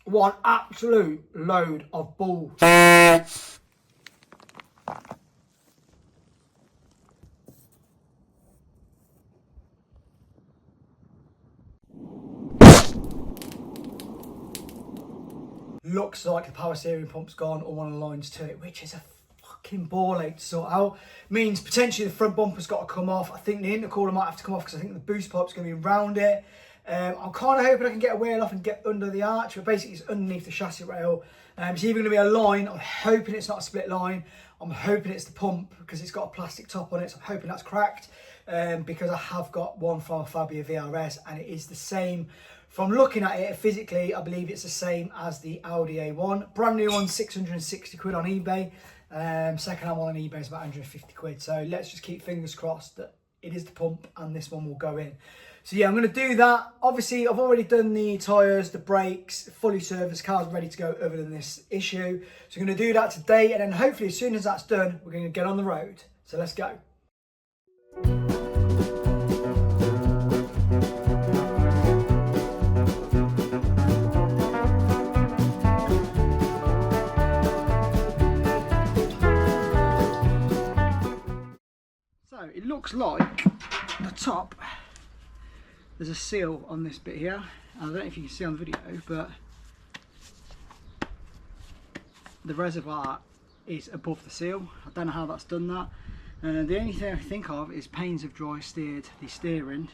One absolute load of balls. Looks like the power steering pump's gone on one of the lines to it, which is a fucking ball ache to sort out. Means potentially the front bumper's got to come off. I think the intercooler might have to come off because I think the boost pipe's going to be around it. I'm kind of hoping I can get a wheel off and get under the arch, but basically it's underneath the chassis rail. It's either going to be a line. I'm hoping it's not a split line. I'm hoping it's the pump because it's got a plastic top on it, so I'm hoping that's cracked. Because I have got one from a Fabia VRS and it is the same. From looking at it physically, I believe it's the same as the Audi A1. Brand new one, 660 quid on eBay. Second hand one on eBay is about 150 quid. So let's just keep fingers crossed that it is the pump and this one will go in. So yeah, I'm going to do that. Obviously, I've already done the tyres, the brakes, fully serviced, car's ready to go other than this issue. So I'm going to do that today, and then hopefully as soon as that's done, we're going to get on the road. So let's go. So it looks like the top, there's a seal on this bit here. I don't know if you can see on the video, but the reservoir is above the seal. I don't know how that's done that. The only thing I can think of is pains have dry steered the steering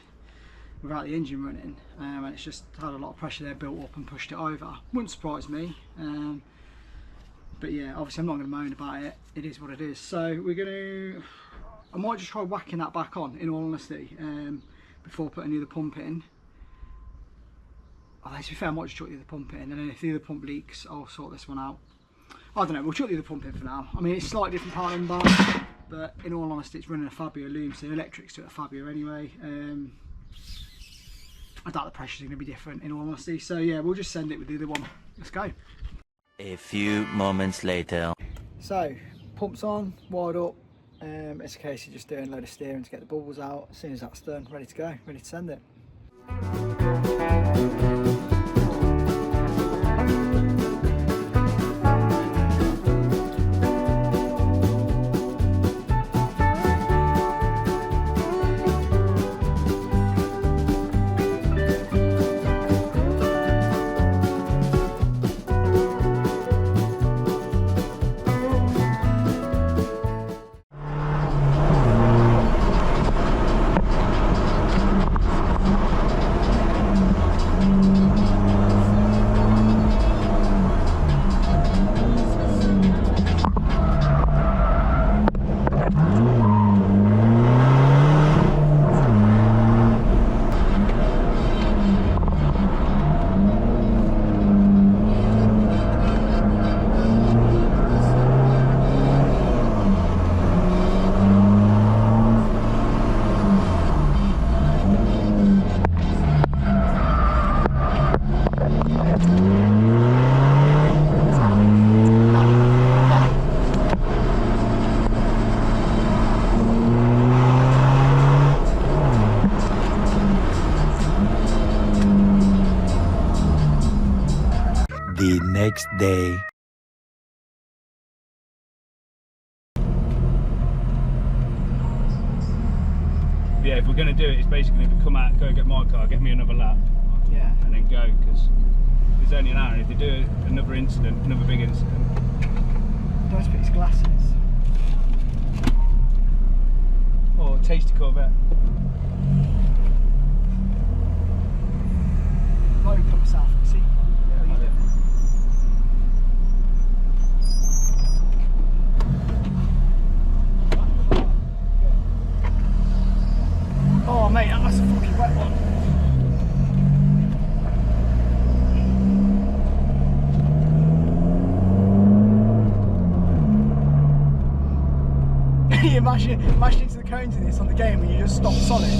without the engine running, and it's just had a lot of pressure there built up and pushed it over. Wouldn't surprise me. But yeah, obviously I'm not going to moan about it. It is what it is. So we're going to, I might just try whacking that back on, in all honesty, before putting the other pump in. Although to be fair, I might just chuck the other pump in, and then if the other pump leaks, I'll sort this one out. I don't know, we'll chuck the other pump in for now. I mean, it's slightly different part number, but in all honesty, it's running a Fabia loom, so the electric's to a Fabia anyway. I doubt the pressure's going to be different, in all honesty. So yeah, we'll just send it with the other one. Let's go. A few moments later. So, pump's on, wired up. It's a case of just doing a load of steering to get the bubbles out. As soon as that's done, ready to go, ready to send it. The next day. Yeah, if we're going to do it, it's basically to come out, go get my car, get me another lap, Yeah. and then go, because it's only an hour. If they do another incident, another big incident. Don't fix glasses. Or tasty Corvette. I won't put myself in the seat. Yeah, you do. Oh mate, that's a fucking wet one. You mash into the cones in this on the game and you just stop solid.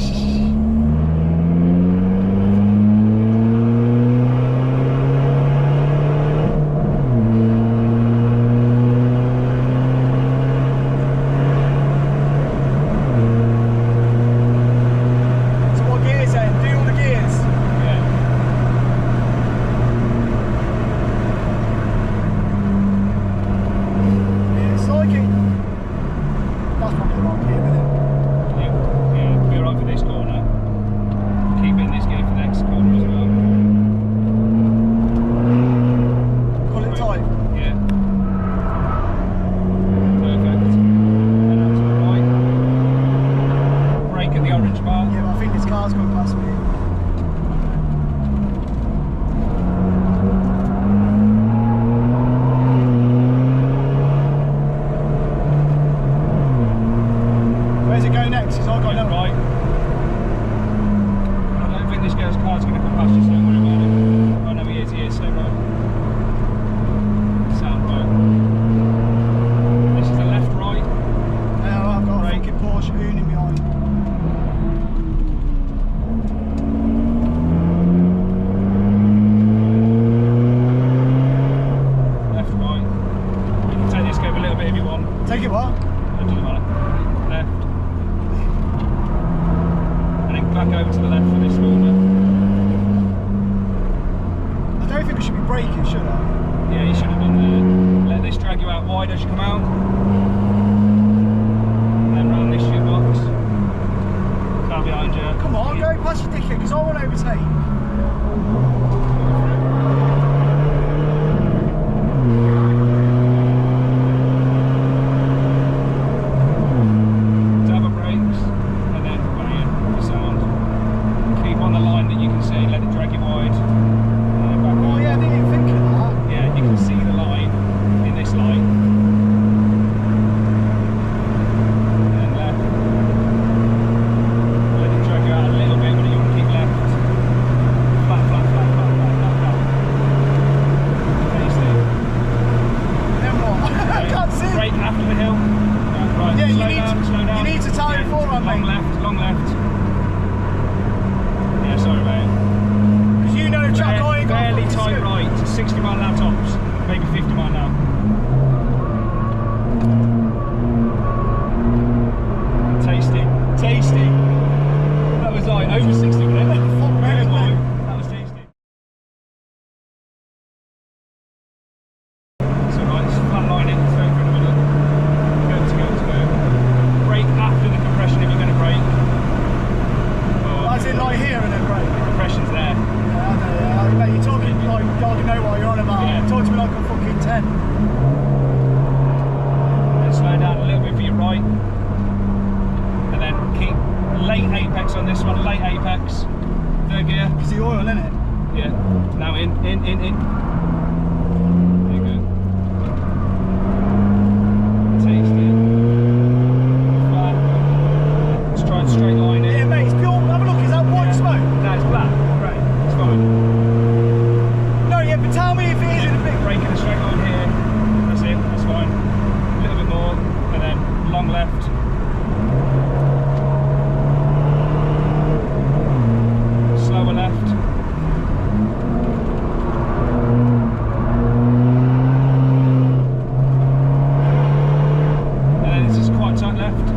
braking, should I? Yeah, you should have done that. Let this drag you out wide as you come out. And then round this shoe box. Car behind you. Come on, go past your dickhead, because I want to overtake. Dab of brakes, and then bang the sound. Keep on the line that you can see, let it drag you wide. And then back Oh up. yeah, I didn't even think of that. Yeah, you can see the line in this light. And then left. Let it drag you out a little bit, but you want to keep left. Flat, flat, flat, flat, flat, flat, flat. Tasty. Then what? I can't see. Brake after the hill. Right, Yeah, slow down, slow down. you need to tell it forward, long mate. left, long left. Yeah, sorry mate. Because you know Jack, I ain't got Barely fucking tight scoop. right, 60 mile an hour tops, maybe 50 mile an hour. Tasty, tasty. That was like over 60 minutes. Fuck me, That mate. was tasty. So right, just flat line it, throw it through the middle. Go, to go, to go. Brake after the compression if you're going to brake. As in like here and then brake. The compression's there. Yeah, I know, yeah. Mate, you're talking like, God, you know what you're on about. Yeah. Talk to me like I'm fucking 10. And slow down a little bit for your right. And then keep late apex on this one, late apex. Third gear. Because the oil, innit? Yeah. Now in. There you go. Tasty. Flat. Let's try and straight line it. Yeah, mate, it's pure. Have a look, is that white smoke? No, it's flat. Right. It's fine. No, yeah, but tell me if it is in a big. Brake in a straight line here. That's it. That's fine. A little bit more, and then long left. Slower left. And then it's just quite tight left.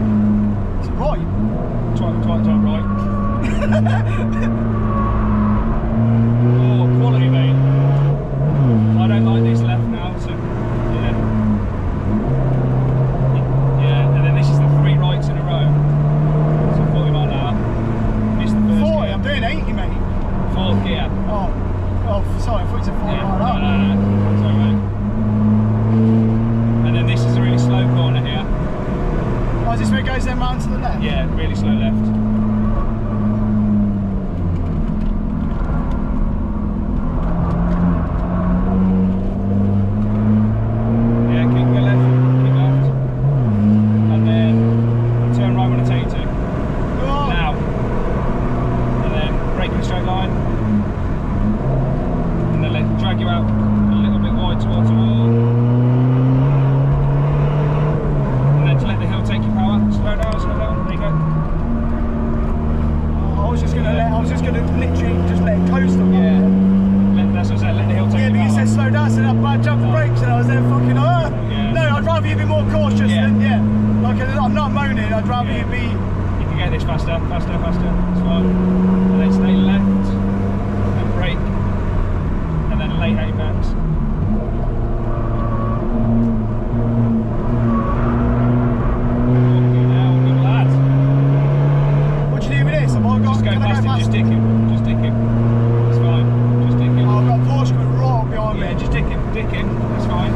Is it right? Tight right. Oh, quality, mate. I don't like this left now, so yeah. Yeah, and then this is the 3 rights in a row. So 40 mile an hour. Missed the first 40, gear. I'm doing 80, mate. 4th gear. Oh, sorry, I thought you said 40 Yeah, right up. no. Sorry, mate. And then this is a really slow corner here. Oh, is this where it goes then round to the left? Yeah, really slow left. Yeah, keep your left, keep left. And then turn right when I tell you to. Go on. Now. And then brake in a straight line. And then let it drag you out a little bit wide towards the wall. And then to let the hill take your power. Slow down, there you go. I was just gonna literally just let it coast on. Yeah. That's what I said, let the hill take Yeah, your but you power. said slow down, so I jumped the brakes and I was there fucking, Yeah. No, I'd rather you be more cautious Yeah. than, like, I'm not moaning, I'd rather Yeah. you be, You can get this faster, faster, faster. It's fine. And then stay left, and brake, and then late apex. Okay, now, good lad. what do you do with this? Have I got, Just go can I past go it, past just dick him. Just dick him. It's fine. Just dick him. Oh, I've got Porsche coming right behind Yeah, me. just dick him. Dick him. It's fine.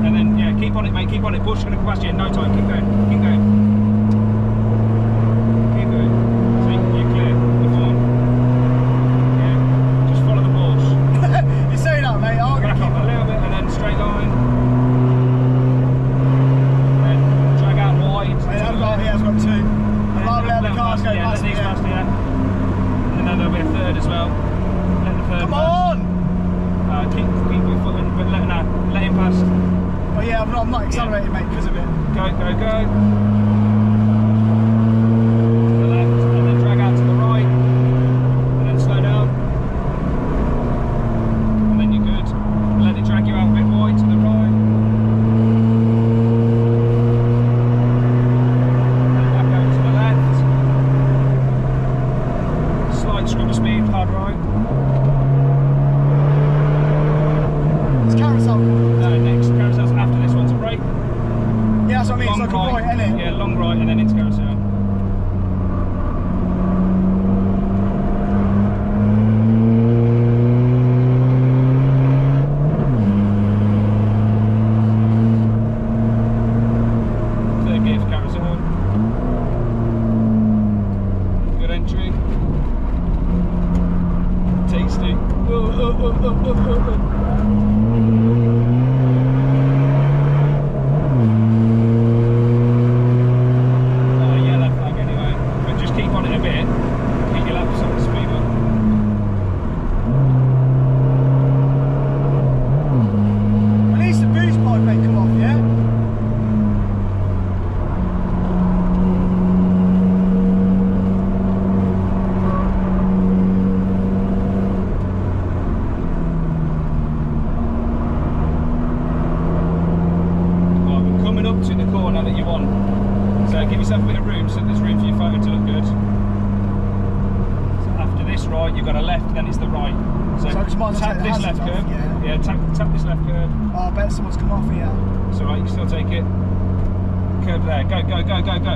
And then, yeah, keep on it, mate. Keep on it. Push, gonna come past you in no time. Keep going. Keep going. Keep going. See, you're clear. You're fine. Yeah. Just follow the Porsche. You say that, mate, I'm Back gonna up a little bit and then straight line. Then drag out wide. I've got 2. I'd rather let the cars go Yeah, past let me, these past, yeah. And then there'll be a third as well. Let the third Come pass. on! Keep your foot in, but let him pass. Oh yeah, I'm not accelerating, mate, because of it. Go, go, go. To the left, and then drag out to the right. And then slow down. And then you're good. Let it drag you out a bit wide to the right. And back out to the left. Slight scrub of speed, hard right. Yellow flag anyway. But just keep on it a bit. Keep your laps on the speed up. At least the boost pipe may come off, yeah? Right, we're coming up to the corner that you want. So give yourself a bit of room so there's room for your photo to look good. So after this right, you've got a left, then it's the right. So I just might as well tap take the this left hazards curb. off, yeah. Tap this left curb. Oh, I bet someone's come off here. It's alright, you can still take it. Curb there. Go, go, go, go, go.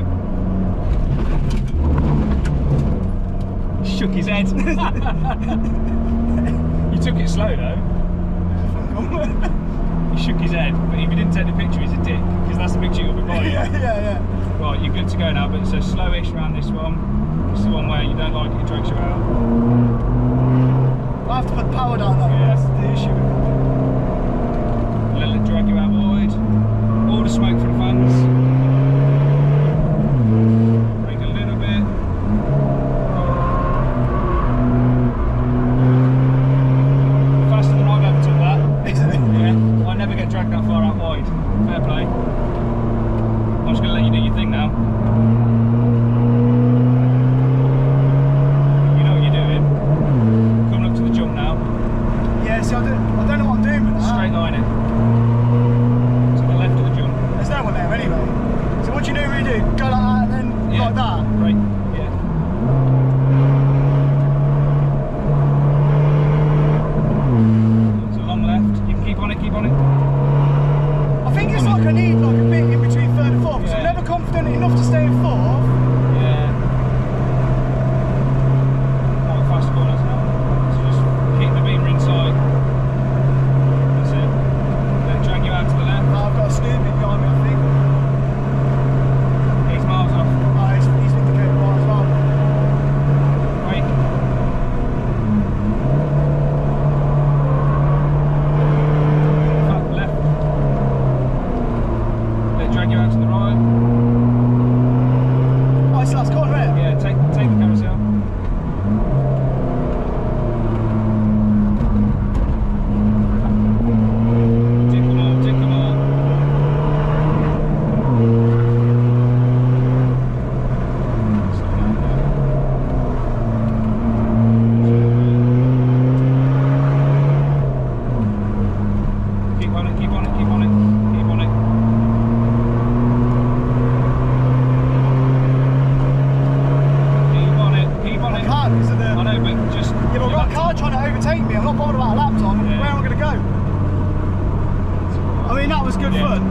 Shook his head. You took it slow though. He shook his head, but if you didn't take the picture, he's a dick, because that's the picture you'll be buying. Yeah. Right, you're good to go now, but so slowish around this one. This is the one where you don't like it, it drags you out. I have to put the power down though, Yeah. that's the issue. Let it drag you out wide. All the smoke for the fans. Brake a little bit. Faster than I've ever took that. Yeah, I never get dragged that far out wide. Fair play. I'm just going to let you do your thing now. You know what you're doing. Coming up to the jump now. Yeah, see, I don't know what I'm doing with that. Straight line it. To the left of the jump. There's no one there anyway. So what do you normally do? Go like that and then Yeah. like that? Right, yeah. It's a long left. You can keep on it, keep on it. I think it's like I need like a bit in between third and fourth, because I'm Yeah. never confident enough to stay in fourth. Yeah. Quite fast corners now. So just keep the beamer inside. That's it. Then drag you out to the left. I've got a Snoopy behind me, I think. He's miles off. Oh, he's indicated right as well. Brake. Fuck left. Then drag you out to the right. Oh, it's the last corner, isn't it? Yeah, take the carousel. Dick 'em all, dick 'em all. Slow down there. Keep on it, keep on it, keep on it, keep on it. Keep on it, keep on I it. can't because of the... I know, but just... Yeah, but I've got a car trying to overtake me. I'm not bothered about a lap time. Yeah. Where am I going to go? I mean, that was good Yeah. fun.